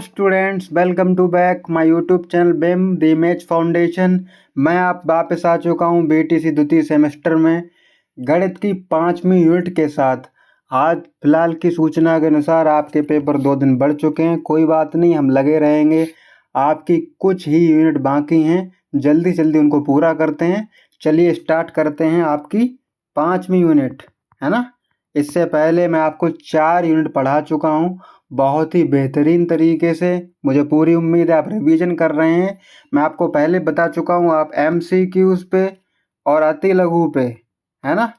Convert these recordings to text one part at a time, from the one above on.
Students, welcome to back my YouTube channel बेम the image foundation. मैं आप वापस आ चुका हूं बीटीसी द्वितीय सेमेस्टर में गणित की 5वीं यूनिट के साथ। आज फिलहाल की सूचना के अनुसार आपके पेपर 2 दिन बढ़ चुके हैं। कोई बात नहीं, हम लगे रहेंगे। आपकी कुछ ही यूनिट बाकी हैं, जल्दी जल्दी उनको पूरा करते हैं। चलिए स्टार्ट करते हैं आपकी 5वीं यूनिट, है ना। इससे पहले मैं आपको 4 यूनिट पढ़ा चुका हूँ बहुत ही बेहतरीन तरीके से। मुझे पूरी उम्मीद है आप रिवीजन कर रहे हैं। मैं आपको पहले बता चुका हूँ, आप MCQs पे और अति लघु पे, है ना,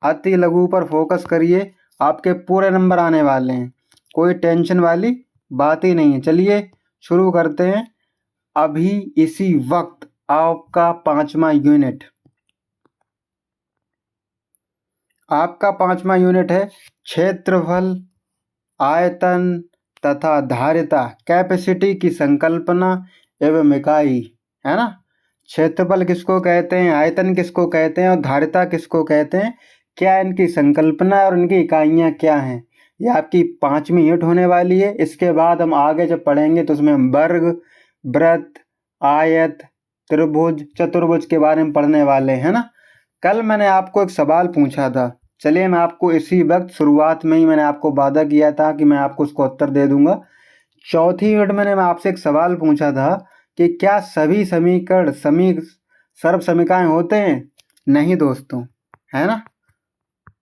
अति लघु पर फोकस करिए। आपके पूरे नंबर आने वाले हैं, कोई टेंशन वाली बात ही नहीं है। चलिए शुरू करते हैं अभी इसी वक्त आपका 5वां यूनिट। आपका 5वां यूनिट है क्षेत्रफल, आयतन तथा धारिता, कैपेसिटी की संकल्पना एवं इकाई, है ना। क्षेत्रफल किसको कहते हैं, आयतन किसको कहते हैं और धारिता किसको कहते हैं, क्या इनकी संकल्पना और इनकी इकाइयाँ क्या हैं। ये आपकी 5वीं यूनिट होने वाली है। इसके बाद हम आगे जब पढ़ेंगे तो उसमें हम वर्ग, वृत्त, आयत, त्रिभुज, चतुर्भुज के बारे में पढ़ने वाले हैं ना। कल मैंने आपको एक सवाल पूछा था, चलिए मैं आपको इसी वक्त शुरुआत में ही मैंने आपको वादा किया था कि मैं आपको उसको उत्तर दे दूंगा। चौथी यूनिट में मैं आपसे एक सवाल पूछा था कि क्या सभी समीकरण सर्व समीकरण होते हैं। नहीं दोस्तों, है ना,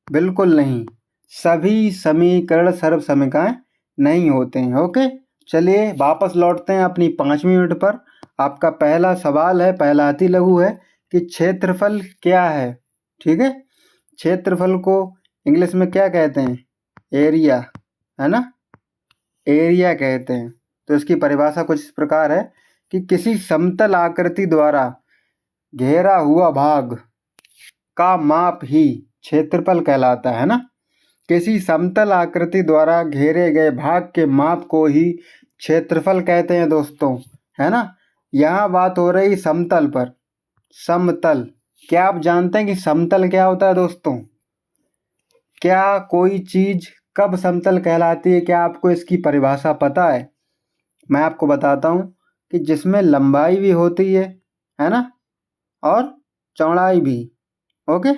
बिल्कुल नहीं। सभी समीकरण सर्व समीकरण नहीं होते हैं। ओके, चलिए वापस लौटते हैं अपनी 5वीं यूनिट पर। आपका पहला सवाल है, पहला अति लघु है कि क्षेत्रफल क्या है। ठीक है, क्षेत्रफल को इंग्लिश में क्या कहते हैं, एरिया, है ना, एरिया कहते हैं। तो इसकी परिभाषा कुछ इस प्रकार है कि किसी समतल आकृति द्वारा घेरा हुआ भाग का माप ही क्षेत्रफल कहलाता है ना। किसी समतल आकृति द्वारा घेरे गए भाग के माप को ही क्षेत्रफल कहते हैं दोस्तों, है ना। यहाँ बात हो रही समतल पर। समतल, क्या आप जानते हैं कि समतल क्या होता है दोस्तों। क्या कोई चीज कब समतल कहलाती है, क्या आपको इसकी परिभाषा पता है। मैं आपको बताता हूँ कि जिसमें लंबाई भी होती है ना, और चौड़ाई भी। ओके,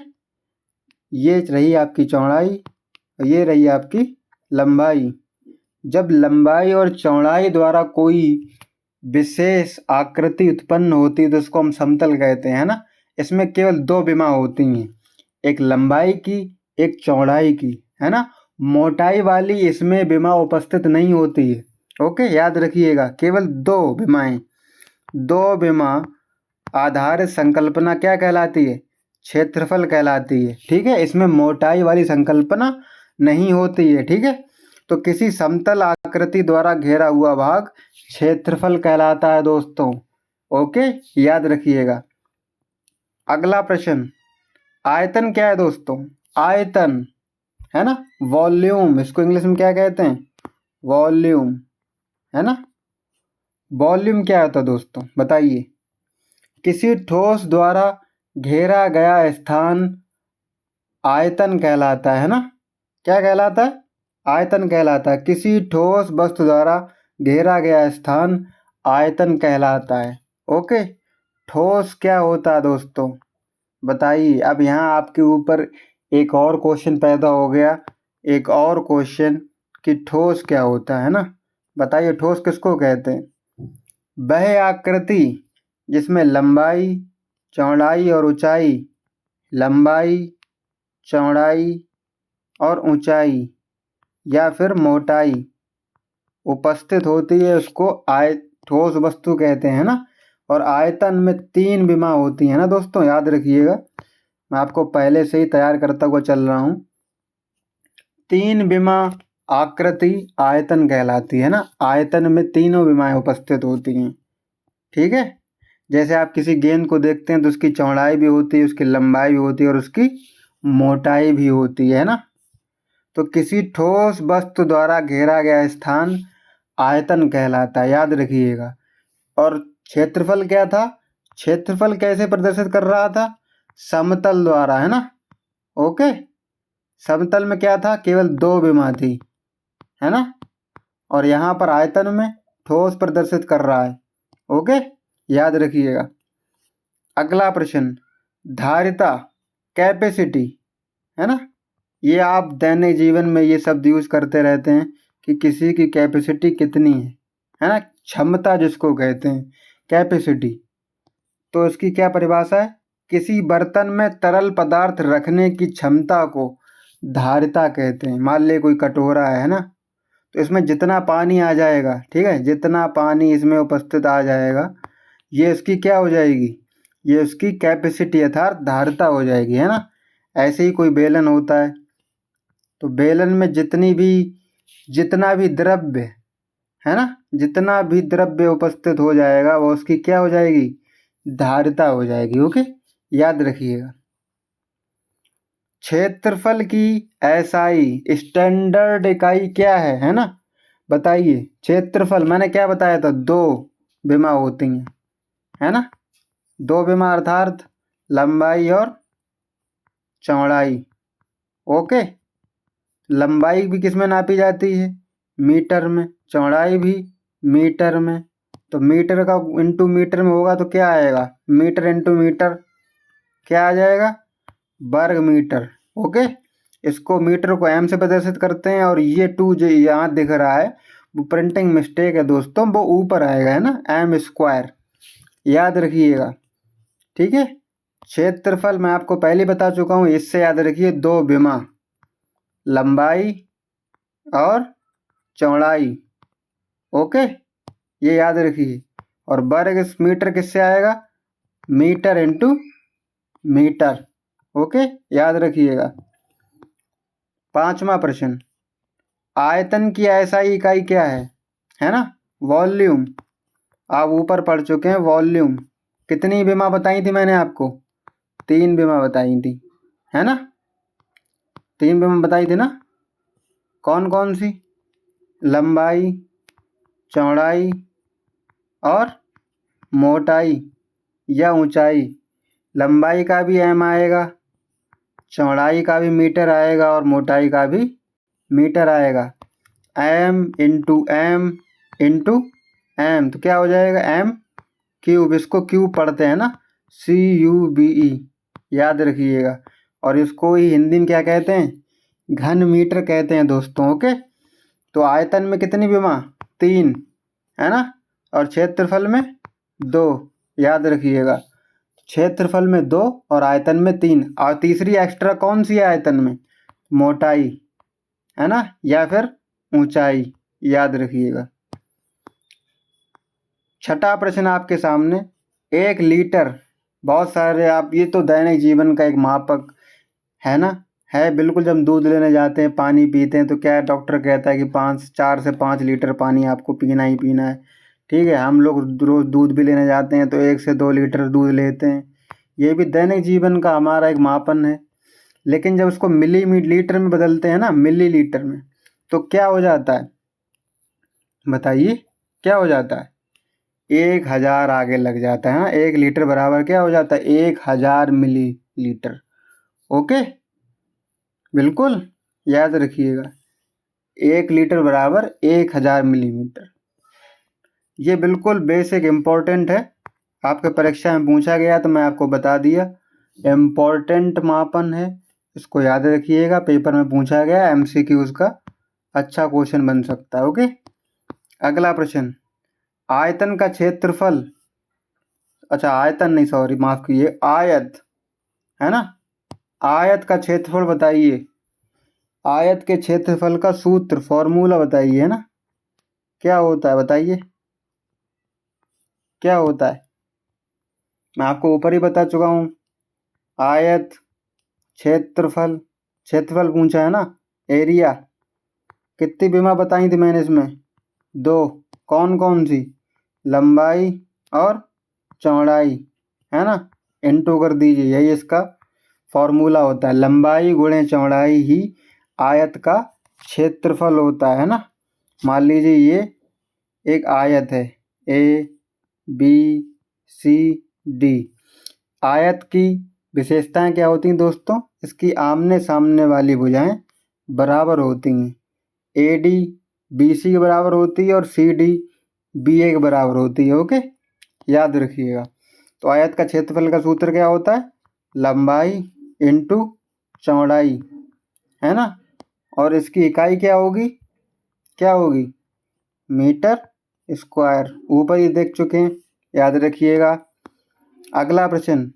ये रही आपकी चौड़ाई और ये रही आपकी लंबाई। जब लंबाई और चौड़ाई द्वारा कोई विशेष आकृति उत्पन्न होती है तो उसको हम समतल कहते हैं ना। इसमें केवल 2 विमा होती हैं, एक लंबाई की, एक चौड़ाई की, है ना। मोटाई वाली इसमें विमा उपस्थित नहीं होती है। ओके, याद रखिएगा, केवल 2 विमाएं, 2 विमा आधारित संकल्पना क्या कहलाती है, क्षेत्रफल कहलाती है। ठीक है, इसमें मोटाई वाली संकल्पना नहीं होती है। ठीक है, तो किसी समतल आकृति द्वारा घेरा हुआ भाग क्षेत्रफल कहलाता है दोस्तों। ओके, याद रखिएगा। अगला प्रश्न, आयतन क्या है दोस्तों। आयतन, है ना, वॉल्यूम, इसको इंग्लिश में क्या कहते हैं, वॉल्यूम, है ना। वॉल्यूम क्या होता है दोस्तों, बताइए। किसी ठोस द्वारा घेरा गया स्थान आयतन कहलाता है ना। क्या कहलाता है, आयतन कहलाता है। किसी ठोस वस्तु द्वारा घेरा गया स्थान आयतन कहलाता है। ओके, ठोस क्या होता है दोस्तों, बताइए। अब यहाँ आपके ऊपर एक और क्वेश्चन पैदा हो गया, एक और क्वेश्चन कि ठोस क्या होता है ना। बताइए, ठोस किसको कहते हैं। वह आकृति जिसमें लंबाई, चौड़ाई और ऊंचाई, लंबाई, चौड़ाई और ऊंचाई या फिर मोटाई उपस्थित होती है, उसको ठोस वस्तु कहते हैं ना। और आयतन में 3 विमा होती है ना दोस्तों, याद रखिएगा। मैं आपको पहले से ही तैयार करता हुआ चल रहा हूँ। 3 विमा आकृति आयतन कहलाती है ना। आयतन में तीनों विमाएं उपस्थित होती हैं। ठीक है, जैसे आप किसी गेंद को देखते हैं तो उसकी चौड़ाई भी होती है, उसकी लंबाई भी होती है और उसकी मोटाई भी होती है ना। तो किसी ठोस वस्तु द्वारा घेरा गया स्थान आयतन कहलाता है, याद रखिएगा। और क्षेत्रफल क्या था, क्षेत्रफल कैसे प्रदर्शित कर रहा था, समतल द्वारा, है ना। ओके, समतल में क्या था, केवल 2 विमा थी, है ना। और यहाँ पर आयतन में ठोस प्रदर्शित कर रहा है। ओके, याद रखिएगा। अगला प्रश्न, धारिता, कैपेसिटी, है ना, ये आप दैनिक जीवन में ये शब्द यूज करते रहते हैं कि किसी की कैपेसिटी कितनी है ना, क्षमता जिसको कहते हैं कैपेसिटी। तो इसकी क्या परिभाषा है? किसी बर्तन में तरल पदार्थ रखने की क्षमता को धारिता कहते हैं। मान ले कोई कटोरा है ना, तो इसमें जितना पानी आ जाएगा, ठीक है, जितना पानी इसमें उपस्थित आ जाएगा, ये इसकी क्या हो जाएगी? ये उसकी कैपेसिटी अर्थात धारिता हो जाएगी, है ना। ऐसे ही कोई बेलन होता है, तो बेलन में जितना भी द्रव्य है ना, जितना भी द्रव्य उपस्थित हो जाएगा वो उसकी क्या हो जाएगी? धारिता हो जाएगी। ओके, याद रखिएगा। क्षेत्रफल की एसआई स्टैंडर्ड इकाई क्या है ना, बताइए। क्षेत्रफल मैंने क्या बताया था? 2 विमा होती हैं, है ना, 2 विमा अर्थात लंबाई और चौड़ाई। ओके, लंबाई भी किस में नापी जाती है? मीटर में। चौड़ाई भी मीटर में। तो मीटर का इंटू मीटर में होगा तो क्या आएगा? मीटर इंटू मीटर क्या आ जाएगा? वर्ग मीटर। ओके, इसको मीटर को एम से प्रदर्शित करते हैं, और ये 2 जो यहाँ दिख रहा है वो प्रिंटिंग मिस्टेक है दोस्तों, वो ऊपर आएगा, है ना, एम स्क्वायर। याद रखिएगा, ठीक है। क्षेत्रफल मैं आपको पहले बता चुका हूँ, इससे याद रखिए 2 विमा, लंबाई और चौड़ाई। ओके, ये याद रखिए। और वर्ग मीटर किससे आएगा? Metre into metre. ओके, याद रखिएगा। 5वां प्रश्न, आयतन की एसआई इकाई क्या है ना, वॉल्यूम। आप ऊपर पढ़ चुके हैं वॉल्यूम। कितनी विमा बताई थी मैंने आपको? 3 विमा बताई थी, है ना, 3 विमा बताई थी ना। कौन कौन सी? लंबाई, चौड़ाई और मोटाई या ऊंचाई। लंबाई का भी एम आएगा, चौड़ाई का भी मीटर आएगा और मोटाई का भी मीटर आएगा। M into M into M, तो क्या हो जाएगा? M cube. इसको क्यूब पढ़ते हैं ना, CUBE, याद रखिएगा। और इसको ही हिंदी में क्या कहते हैं? घन मीटर कहते हैं दोस्तों। ओके, तो आयतन में कितनी विमा? 3, है ना, और क्षेत्रफल में 2। याद रखिएगा, क्षेत्रफल में 2 और आयतन में 3। और तीसरी एक्स्ट्रा कौन सी है आयतन में? मोटाई, है ना, या फिर ऊंचाई। याद रखिएगा। 6वां प्रश्न आपके सामने, 1 लीटर। बहुत सारे आप, ये तो दैनिक जीवन का एक मापक है ना, है बिल्कुल। जब हम दूध लेने जाते हैं, पानी पीते हैं, तो क्या डॉक्टर कहता है कि 4 से 5 लीटर पानी आपको पीना ही पीना है। ठीक है, हम लोग रोज़ दूध भी लेने जाते हैं तो 1 से 2 लीटर दूध लेते हैं। ये भी दैनिक जीवन का हमारा एक मापन है। लेकिन जब उसको लीटर में बदलते हैं ना, मिलीलीटर में, तो क्या हो जाता है? बताइए, क्या हो जाता है? 1000 आगे लग जाता है ना। 1 लीटर बराबर क्या हो जाता है? 1000 मिलीलीटर। ओके, बिल्कुल याद रखिएगा, 1 लीटर बराबर 1000 मिलीमीटर। ये बिल्कुल बेसिक इम्पोर्टेंट है, आपके परीक्षा में पूछा गया तो मैं आपको बता दिया। इम्पोर्टेंट मापन है, इसको याद रखिएगा, पेपर में पूछा गया, MCQ का अच्छा क्वेश्चन बन सकता है। ओके, अगला प्रश्न, आयतन का क्षेत्रफल, अच्छा आयतन नहीं, सॉरी माफ कीजिए, आयत, है ना, आयत का क्षेत्रफल बताइए। आयत के क्षेत्रफल का सूत्र, फॉर्मूला बताइए, है ना, क्या होता है? बताइए क्या होता है? मैं आपको ऊपर ही बता चुका हूँ। आयत, क्षेत्रफल, क्षेत्रफल पूछा है ना, एरिया। कितनी विमा बताई थी मैंने इसमें? 2। कौन कौन सी? लंबाई और चौड़ाई, है ना, इंटू कर दीजिए, यही इसका फॉर्मूला होता है। लंबाई गुणे चौड़ाई ही आयत का क्षेत्रफल होता है ना। मान लीजिए ये एक आयत है, ABCD। आयत की विशेषताएं क्या होती हैं दोस्तों? इसकी आमने सामने वाली भुजाएं बराबर होती हैं। AD BC के बराबर होती है और CD BA के बराबर होती है। ओके, याद रखिएगा। तो आयत का क्षेत्रफल का सूत्र क्या होता है? लंबाई इंटू चौड़ाई, है ना। और इसकी इकाई क्या होगी? क्या होगी? Metre square. ऊपर ही देख चुके हैं, याद रखिएगा। अगला प्रश्न,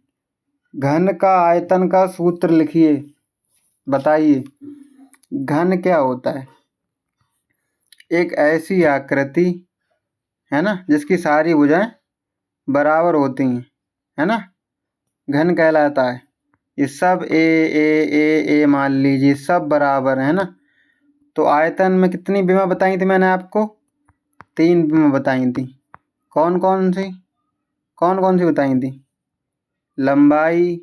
घन का आयतन का सूत्र लिखिए। बताइए घन क्या होता है? एक ऐसी आकृति, है ना, जिसकी सारी भुजाएं बराबर होती हैं, है ना, घन कहलाता है। ये सब ए ए ए ए मान लीजिए, सब बराबर है ना। तो आयतन में कितनी विमा बताई थी मैंने आपको? 3 विमा बताई थी। कौन कौन सी बताई थी? लंबाई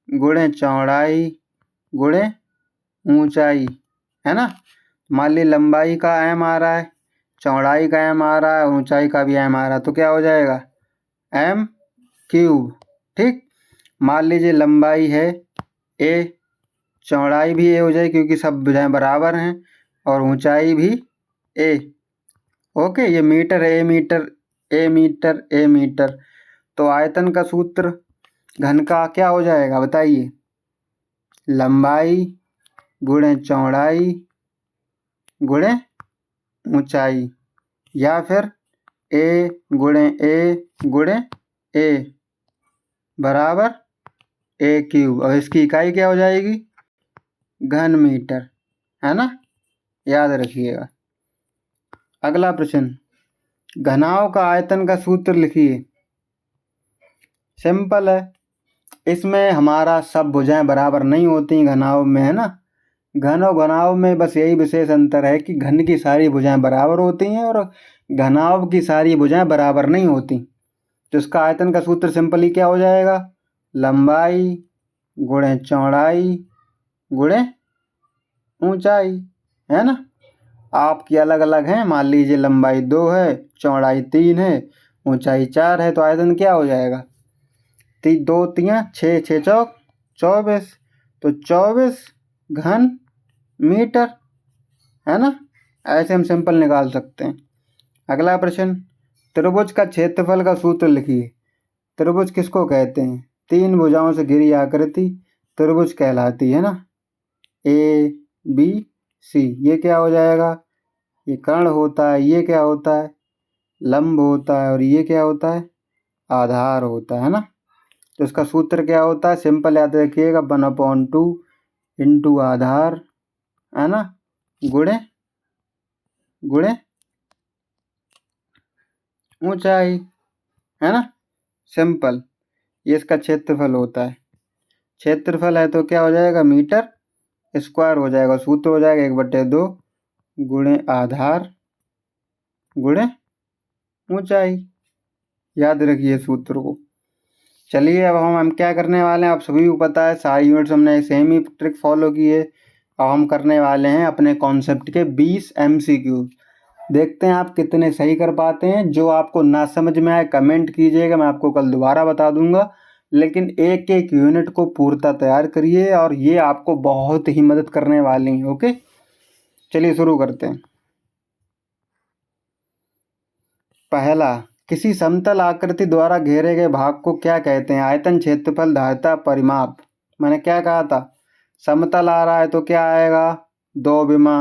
गुणे चौड़ाई गुणे ऊंचाई, है ना। मान ली लंबाई का m आ रहा है, चौड़ाई का m आ रहा है, ऊंचाई का भी m आ रहा है, तो क्या हो जाएगा? m³। ठीक, मान लीजिए लंबाई है a, चौड़ाई भी a हो जाए क्योंकि सब भुजाएं बराबर हैं, और ऊंचाई भी a। ओके, ये मीटर है, a मीटर। तो आयतन का सूत्र घन का क्या हो जाएगा बताइए? लंबाई गुणे चौड़ाई गुणे ऊंचाई, या फिर a बराबर a³। और इसकी इकाई क्या हो जाएगी? घन मीटर, है ना, याद रखिएगा। अगला प्रश्न, घनाभ का आयतन का सूत्र लिखिए। सिंपल है, इसमें हमारा सब भुजाएं बराबर नहीं होती घनाभ में, है ना। घन और घनाभ में बस यही विशेष अंतर है कि घन की सारी भुजाएं बराबर होती हैं और घनाभ की सारी भुजाएं बराबर नहीं होती। तो इसका आयतन का सूत्र सिंपली क्या हो जाएगा? लंबाई गुणे चौड़ाई गुणे ऊंचाई, है ना। आपकी अलग अलग हैं, मान लीजिए लंबाई 2 है, चौड़ाई 3 है, ऊंचाई 4 है, तो आयतन क्या हो जाएगा? 2 3 6 6 चौक 24, तो 24 घन मीटर, है ना। ऐसे हम सिंपल निकाल सकते हैं। अगला प्रश्न, त्रिभुज का क्षेत्रफल का सूत्र लिखिए। त्रिभुज किसको कहते हैं? 3 भुजाओं से घिरी आकृति त्रिभुज कहलाती है ना। ABC, ये क्या हो जाएगा? ये कर्ण होता है, ये क्या होता है? लंब होता है, और ये क्या होता है? आधार होता है ना। तो इसका सूत्र क्या होता है? सिंपल याद रखिएगा, 1/2 इंटू आधार, है ना, गुणे ऊंचाई, है ना। सिंपल, ये इसका क्षेत्रफल होता है। क्षेत्रफल है तो क्या हो जाएगा? मीटर स्क्वायर हो जाएगा। सूत्र हो जाएगा 1/2 गुणे आधार गुणे ऊंचाई। याद रखिए सूत्र को। चलिए अब हम क्या करने वाले हैं, आप सभी को पता है सारी यूनिट्स हमने सेम ही ट्रिक फॉलो की है। अब हम करने वाले हैं अपने कॉन्सेप्ट के 20 MCQ। देखते हैं आप कितने सही कर पाते हैं। जो आपको ना समझ में आए कमेंट कीजिएगा, मैं आपको कल दोबारा बता दूंगा। लेकिन एक एक यूनिट को पूर्णतः तैयार करिए और ये आपको बहुत ही मदद करने वाली हैं। ओके, चलिए शुरू करते हैं। पहला, किसी समतल आकृति द्वारा घेरे गए भाग को क्या कहते हैं? आयतन, क्षेत्रफल, धारिता, परिमाप। मैंने क्या कहा था? समतल आ रहा है तो क्या आएगा? 2 विमा,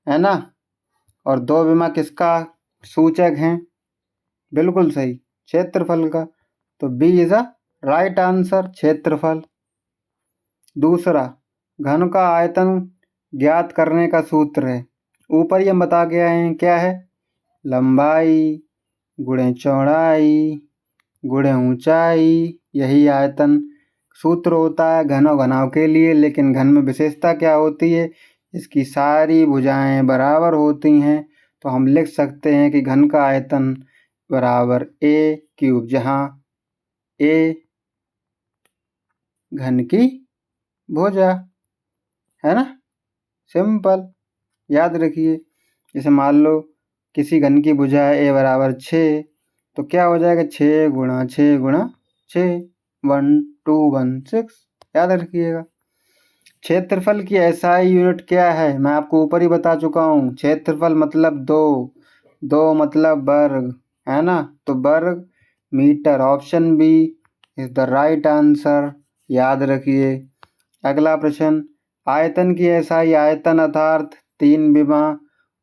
है ना। और 2 विमा किसका सूचक है? बिल्कुल सही, क्षेत्रफल का। तो B is a right answer, क्षेत्रफल। दूसरा, घन का आयतन ज्ञात करने का सूत्र है। ऊपर ही हम बता के आए हैं, क्या है? लंबाई गुणे चौड़ाई गुणे ऊंचाई, यही आयतन सूत्र होता है घन और घनाभ के लिए। लेकिन घन में विशेषता क्या होती है? इसकी सारी भुजाएं बराबर होती हैं। तो हम लिख सकते हैं कि घन का आयतन बराबर a³, जहाँ a घन की भुजा, है ना। सिंपल, याद रखिए। जैसे मान लो किसी घन की भुजा है a बराबर 6, तो क्या हो जाएगा? 6 गुणा 6 गुणा 6, 1 2 1 6। याद रखिएगा। क्षेत्रफल की एसआई यूनिट क्या है? मैं आपको ऊपर ही बता चुका हूँ। क्षेत्रफल मतलब 2 मतलब वर्ग, है ना? तो वर्ग metre. Option B is the right answer, याद रखिए। अगला प्रश्न, आयतन की एसआई। आयतन अर्थात 3 विमा,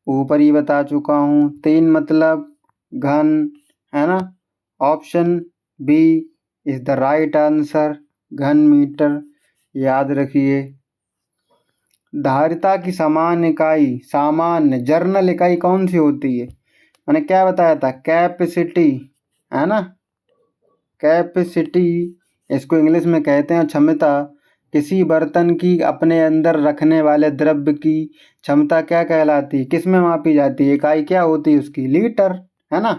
ऊपर ही बता चुका हूँ। 3 मतलब घन, है ना? Option B is the right answer, घन मीटर, याद रखिए। धारिता की सामान्य इकाई, सामान्य जर्नल इकाई कौन सी होती है? मैंने क्या बताया था? कैपेसिटी, है ना? कैपेसिटी इसको इंग्लिश में कहते हैं। क्षमता, किसी बर्तन की अपने अंदर रखने वाले द्रव्य की क्षमता क्या कहलाती है? किस में मापी जाती है? इकाई क्या होती है उसकी? लीटर, है ना?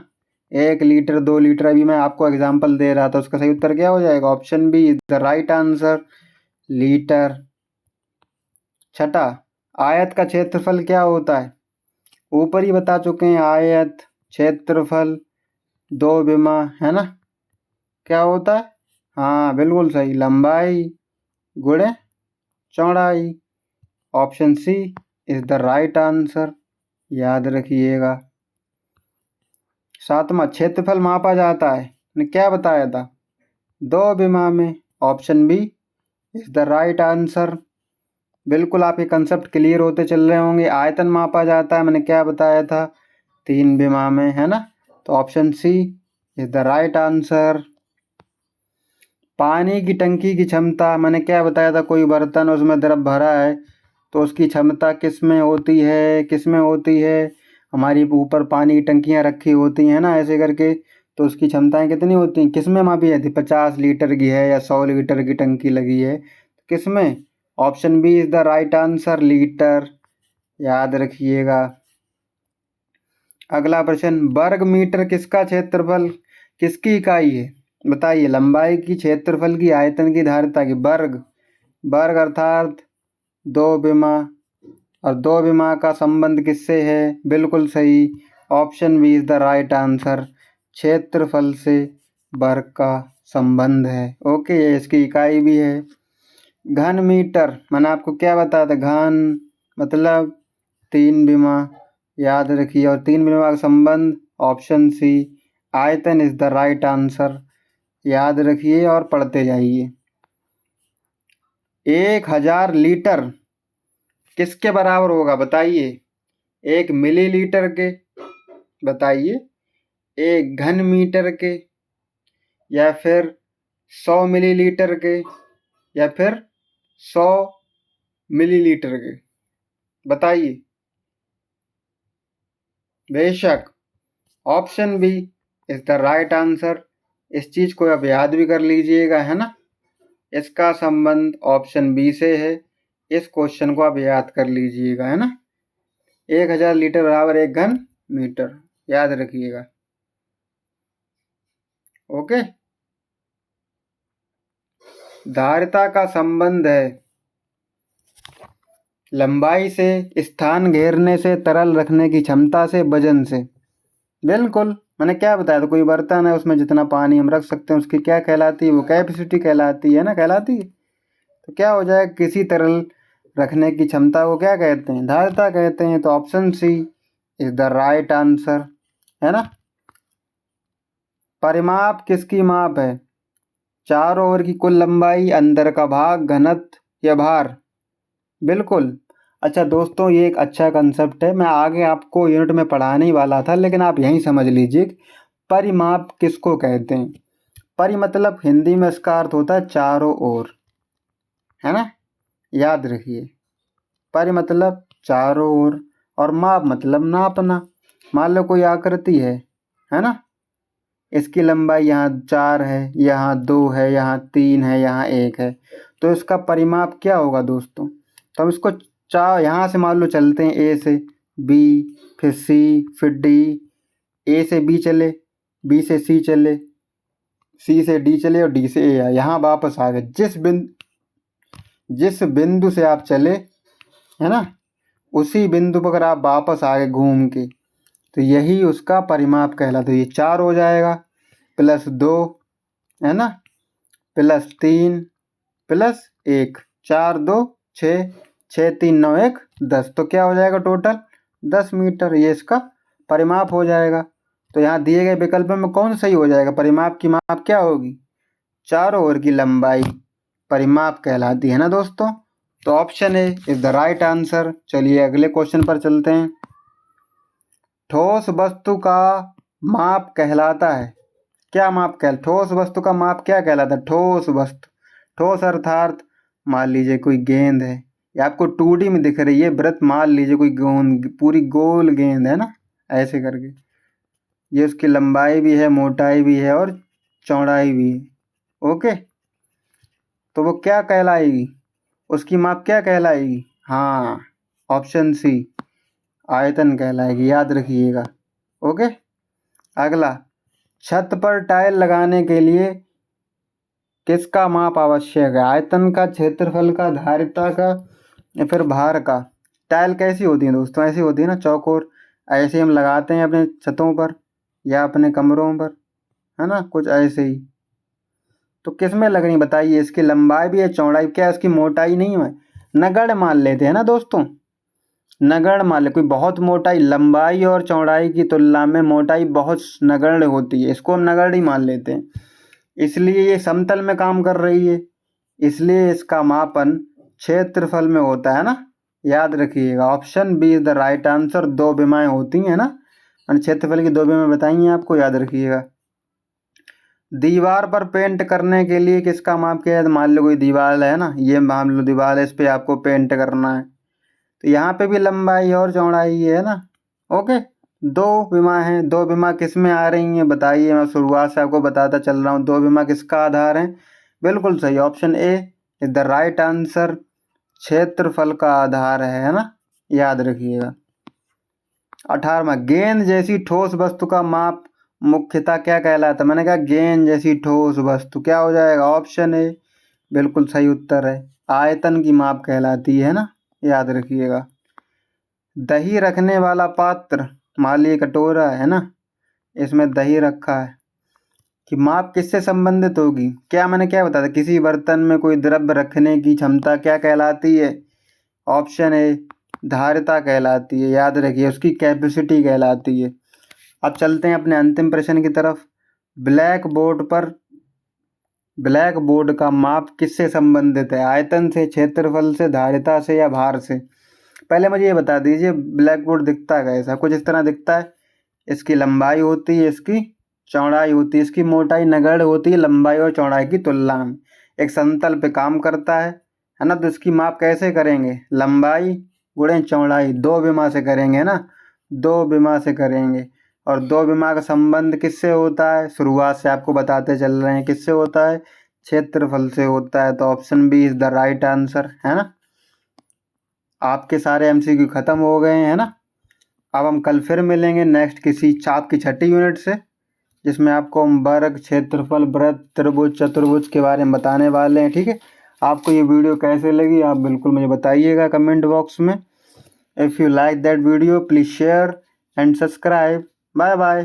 1 लीटर, 2 लीटर। अभी मैं आपको एग्जाम्पल दे रहा था, उसका सही उत्तर क्या हो जाएगा? Option B is the right answer, litre. छठा, आयत का क्षेत्रफल क्या होता है? ऊपर ही बता चुके हैं। आयत क्षेत्रफल 2 विमा, है ना? क्या होता है? हाँ बिल्कुल सही, लंबाई गुणे चौड़ाई। Option C is the right answer, याद रखिएगा। सातवां, क्षेत्रफल मापा जाता है, ने क्या बताया था? 2 विमा में। Option B is the right answer. बिल्कुल आपके कंसेप्ट क्लियर होते चल रहे होंगे। आयतन मापा जाता है, मैंने क्या बताया था? 3 विमा में, है ना? तो option C is the right answer. पानी की टंकी की क्षमता, मैंने क्या बताया था? कोई बर्तन उसमें द्रव भरा है तो उसकी क्षमता किस में होती है? किस में होती है? हमारी ऊपर पानी की टंकियाँ रखी होती हैं ना, ऐसे करके। तो उसकी क्षमताएं कितनी होती हैं? किस में मापी जाती है? 50 लीटर की है या 100 लीटर की टंकी लगी है, किस में? Option B is the right answer, litre, याद रखिएगा। अगला प्रश्न, वर्ग मीटर किसका क्षेत्रफल, किसकी इकाई है? बताइए। लंबाई की, क्षेत्रफल की, आयतन की, धारिता की। वर्ग, वर्ग अर्थात 2 विमा, और 2 विमा का संबंध किससे है? बिल्कुल सही, option B is the right answer, क्षेत्रफल से वर्ग का संबंध है। ओके, ये इसकी इकाई भी है। घन मीटर, मैंने आपको क्या बताया था? घन मतलब 3 विमा, याद रखिए। और 3 विमा का संबंध ऑप्शन सी, आयतन इज द राइट आंसर, याद रखिए और पढ़ते जाइए। 1000 लीटर किसके बराबर होगा? बताइए। 1 मिलीलीटर के, बताइए, 1 घन मीटर के, या फिर 100 मिलीलीटर के, या फिर 100 मिलीलीटर के? बताइए। बेशक option B is the right answer. इस चीज को आप याद भी कर लीजिएगा, है ना? इसका संबंध ऑप्शन बी से है। इस क्वेश्चन को आप याद कर लीजिएगा, है ना? 1000 लीटर बराबर 1 घन मीटर, याद रखिएगा। ओके। धारिता का संबंध है लंबाई से, स्थान घेरने से, तरल रखने की क्षमता से, वजन से। बिल्कुल, मैंने क्या बताया था? कोई बर्तन है, उसमें जितना पानी हम रख सकते हैं उसकी क्या कहलाती है? वो कैपेसिटी कहलाती है ना, कहलाती है। तो क्या हो जाए? किसी तरल रखने की क्षमता को क्या कहते हैं? धारिता कहते हैं। तो option C is the right answer, है ना? परिमाप किसकी माप है? चारों ओर की कुल लंबाई, अंदर का भाग, घनत्व या भार? बिल्कुल। अच्छा दोस्तों, ये एक अच्छा कंसेप्ट है। मैं आगे आपको यूनिट में पढ़ाने ही वाला था, लेकिन आप यहीं समझ लीजिए परिमाप किसको कहते हैं। परि मतलब हिंदी में इसका अर्थ होता है चारों ओर, है ना? याद रखिए, परि मतलब चारों ओर, और माप मतलब नापना। मान लो कोई आकृति है ना? इसकी लंबाई यहाँ 4 है, यहाँ 2 है, यहाँ 3 है, यहाँ 1 है। तो इसका परिमाप क्या होगा दोस्तों? तो हम इसको यहाँ से मान लो चलते हैं, ए से बी, फिर सी, फिर डी। ए से बी चले, बी से सी चले, सी से डी चले, और डी से ए आए, यहाँ वापस आ गए। जिस बिंदु से आप चले, है ना, उसी बिंदु पर अगर आप वापस आ गए घूम के, तो यही उसका परिमाप कहलाता है। ये 4 हो जाएगा, +2, है ना, +3, +1, 4, 2, 6, 6 3 9 1 10, तो क्या हो जाएगा टोटल 10 मीटर, ये इसका परिमाप हो जाएगा। तो यहाँ दिए गए विकल्प में कौन सही हो जाएगा, परिमाप की माप क्या होगी, चारों ओर की लंबाई परिमाप कहलाती है ना दोस्तों। तो option A is the right answer. चलिए अगले क्वेश्चन पर चलते हैं। ठोस वस्तु का माप कहलाता है, क्या माप ठोस वस्तु का माप क्या कहलाता है, ठोस वस्तु, ठोस अर्थात मान लीजिए कोई गेंद है, ये आपको 2D में दिख रही है वृत्त, मान लीजिए कोई गेंद पूरी गोल गेंद है ना, ऐसे करके, ये उसकी लंबाई भी है, मोटाई भी है और चौड़ाई भी है। ओके, तो वो क्या कहलाएगी, उसकी माप क्या कहलाएगी, हाँ ऑप्शन सी आयतन कहलाएगी, याद रखिएगा। ओके, अगला, छत पर टाइल लगाने के लिए किसका माप आवश्यक है, आयतन का, क्षेत्रफल का, धारिता का या फिर भार का। टाइल कैसी होती है दोस्तों, ऐसी होती है ना चौकोर, ऐसे हम लगाते हैं अपने छतों पर या अपने कमरों पर, है ना, कुछ ऐसे ही। तो किस में लगनी बताइए, इसकी लंबाई भी है, चौड़ाई, क्या इसकी मोटाई नहीं है, नगण्य मान लेते हैं ना दोस्तों, नगण्य मान ले, कोई बहुत मोटाई, लंबाई और चौड़ाई की तुलना में मोटाई बहुत नगण्य होती है, इसको हम नगण्य ही मान लेते हैं। इसलिए ये समतल में काम कर रही है, इसलिए इसका मापन क्षेत्रफल में होता है ना, याद रखिएगा। Option B is the right answer. दो विमाएं होती हैं ना, क्षेत्रफल की दो विमाएं बताइए आपको, याद रखिएगा। दीवार पर पेंट करने के लिए किसका माप किया है, मान लो कोई दीवार है ना, ये मान लो दीवार है, इस पर आपको पेंट करना है, तो यहाँ पे भी लंबाई और चौड़ाई है ना। ओके, दो विमा हैं, दो विमा किस में आ रही हैं बताइए, मैं शुरुआत से आपको बताता चल रहा हूँ, दो विमा किसका आधार है, बिल्कुल सही, option A is the right answer, क्षेत्रफल का आधार है ना, याद रखिएगा। 18वां, गेंद जैसी ठोस वस्तु का माप मुख्यतः क्या कहलाता है, मैंने कहा गेंद जैसी ठोस वस्तु, क्या हो जाएगा, ऑप्शन ए बिल्कुल सही उत्तर है, आयतन की माप कहलाती है ना, याद रखिएगा। दही रखने वाला पात्र, मान लीजिए कटोरा है ना, इसमें दही रखा है, कि माप किससे संबंधित होगी, क्या मैंने क्या बताया, किसी बर्तन में कोई द्रव्य रखने की क्षमता क्या कहलाती है, ऑप्शन ए धारिता कहलाती है, याद रखिए, उसकी कैपेसिटी कहलाती है। अब चलते हैं अपने अंतिम प्रश्न की तरफ। ब्लैक बोर्ड का माप किससे संबंधित है, आयतन से, क्षेत्रफल से, धारिता से या भार से। पहले मुझे ये बता दीजिए, ब्लैक बोर्ड दिखता है कैसा, कुछ इस तरह दिखता है, इसकी लंबाई होती है, इसकी चौड़ाई होती है, इसकी मोटाई नगण्य होती है लंबाई और चौड़ाई की तुलना में, एक समतल पे काम करता है ना, तो इसकी माप कैसे करेंगे, लंबाई गुणे चौड़ाई, दो विमा से करेंगे ना, दो विमा से करेंगे, और दो विमा का संबंध किससे होता है, शुरुआत से आपको बताते चल रहे हैं, किससे होता है, क्षेत्रफल से होता है। तो option B is the right answer, है ना। आपके सारे MCQ खत्म हो गए हैं ना। अब हम कल फिर मिलेंगे नेक्स्ट किसी चाप की छठी यूनिट से, जिसमें आपको हम वर्ग, क्षेत्रफल, वृत्त, त्रिभुज, चतुर्भुज के बारे में बताने वाले हैं। ठीक है, आपको ये वीडियो कैसे लगी आप बिल्कुल मुझे बताइएगा कमेंट बॉक्स में। If you like that video please share and subscribe. Bye bye.